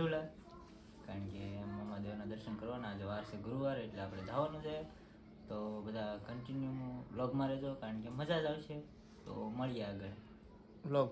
ગઢુલા, કારણ કે મામાદેવના દર્શન કરવાના. આજે વાર છે ગુરુવાર, એટલે આપણે જવાનું છે. તો બધા કન્ટિન્યુ વ્લોગમાં રહેજો, કારણ કે મજા જ આવશે. તો મળીએ આગળ વ્લોગ.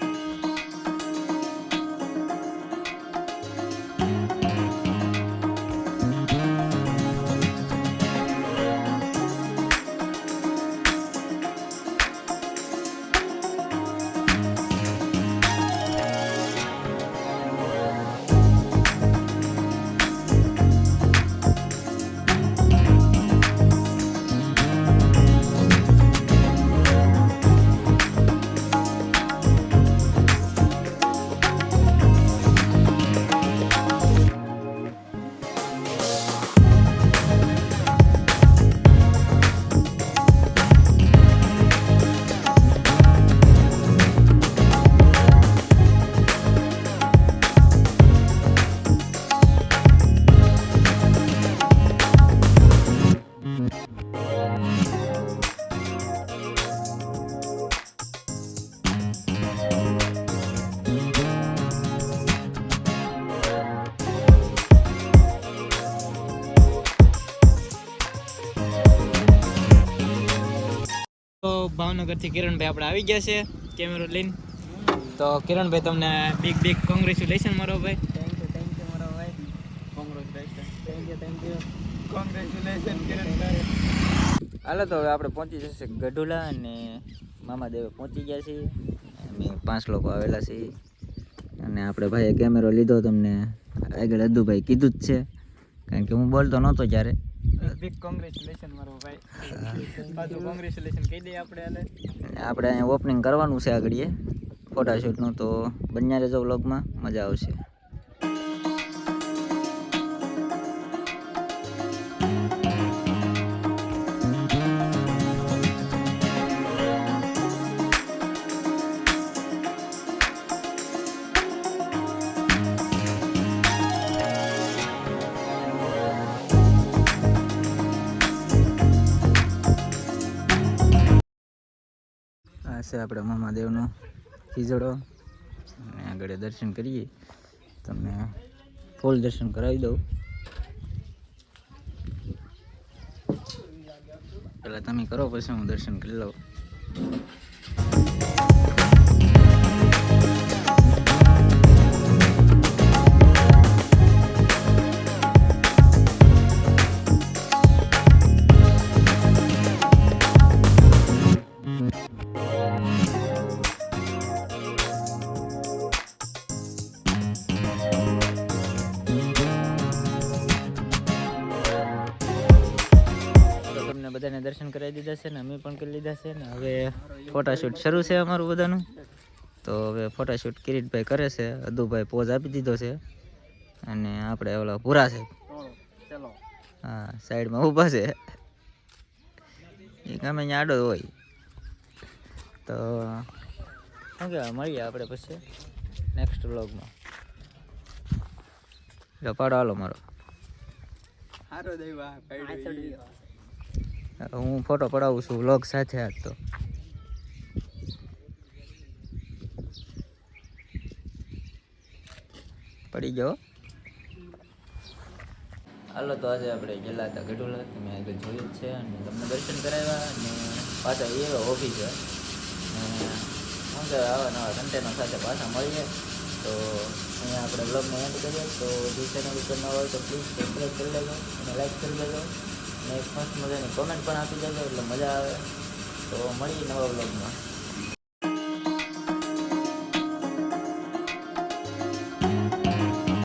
ભાવનગરથી કિરણભાઈ આપણે આવી ગયા છે કેમેરો લઈને. તો કિરણભાઈ તમને બિગ કોંગ્રેચ્યુલેશન મારો ભાઈ. થેન્ક યુ મારો ભાઈ. કોંગ્રેચ્યુલેશન કિરણભાઈ. હાલો તો હવે આપણે પહોંચી જશે ગઢુલા, અને મામાદેવે પહોંચી ગયા છીએ. અમે 5 લોકો આવેલા છીએ, અને આપણે ભાઈએ કેમેરો લીધો. તમને આગળ અદ્દુભાઈ કીધું જ છે, કારણ કે હું બોલતો નહોતો ત્યારે. બિગ કોંગ્રેચ્યુલેશન મારો ભાઈ. પાછું કોંગ્રેચ્યુલેશન કહી દઈએ આપણે. આપણે અહીંયા ઓપનિંગ કરવાનું છે આગળ ફોટાશૂટનું. તો બન્યા રહેજો વ્લોગમાં, મજા આવશે. આ છે આપણે મામાદેવનો ખીજડો, અને આગળ દર્શન કરીએ. તમને ફૂલ દર્શન કરાવી દઉં. પહેલાં તમે કરો, પછી હું દર્શન કરી લઉં. બધાને દર્શન કરાવી દીધા છે ને અમે પણ કરી લીધા છે ને. હવે ફોટાશૂટ શરૂ છે અમારું બધાનું. તો હવે ફોટાશૂટ કિરીટભાઈ કરે છે, અદ્દુભાઈ પોઝ આપી દીધો છે, અને આપણે ઓલા પૂરા છે, હા, સાઈડમાં ઊભા છે. એ ગમે ત્યાં આડો હોય. તો શું કહેવાય, મળીએ આપણે પછી નેક્સ્ટ વ્લોગમાં. પાડો હાલો મારો. હું ફોટો પડાવું છું વ્લોગ સાથે. આજ તો પડી ગયો. હાલો તો આજે આપણે ગયેલા હતા ગઢુલા, તમે આગળ જોયું જ છે, અને તમને દર્શન કરાવ્યા, અને પાછા એવા ઓફિસ છે. અને શું કહેવાય, આવા નવા કન્ટેનર સાથે પાછા મળીએ. તો અહીંયા આપણે બ્લોગને એન્ડ કરીએ. તો જે ચેનલ ઉપર ન હોય તો પ્લીઝ સબસ્ક્રાઈબ કરી લેજો, અને લાઈક કરી લેજો, અને એક મસ્ત મજાની કોમેન્ટ પણ આપી દેજો, એટલે મજા આવે. તો મળીએ નવા બ્લોગમાં.